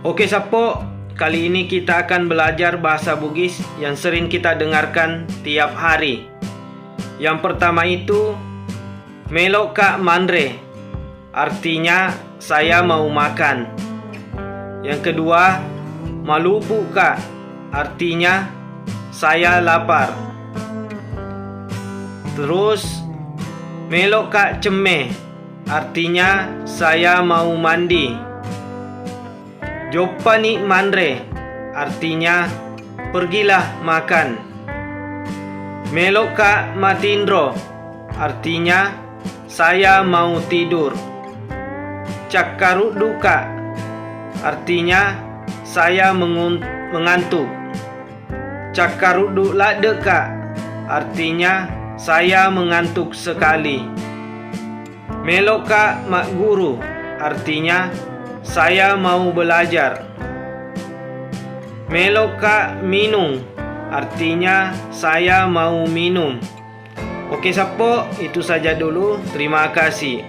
Oke Sapo, kali ini kita akan belajar bahasa Bugis yang sering kita dengarkan tiap hari. Yang pertama itu Melo ka mandre, artinya saya mau makan. Yang kedua, malupu ka, artinya saya lapar. Terus Melo ka ceme, artinya saya mau mandi. Joppani mandre, artinya pergilah makan. Melo ka matindro, artinya saya mau tidur. Cakkarudu ka, artinya saya mengantuk. Cakkarudu lade ka, artinya saya mengantuk sekali. Melo ka mak guru, artinya saya mau belajar. Melo ka minum, artinya saya mau minum. Oke Sapo, itu saja dulu. Terima kasih.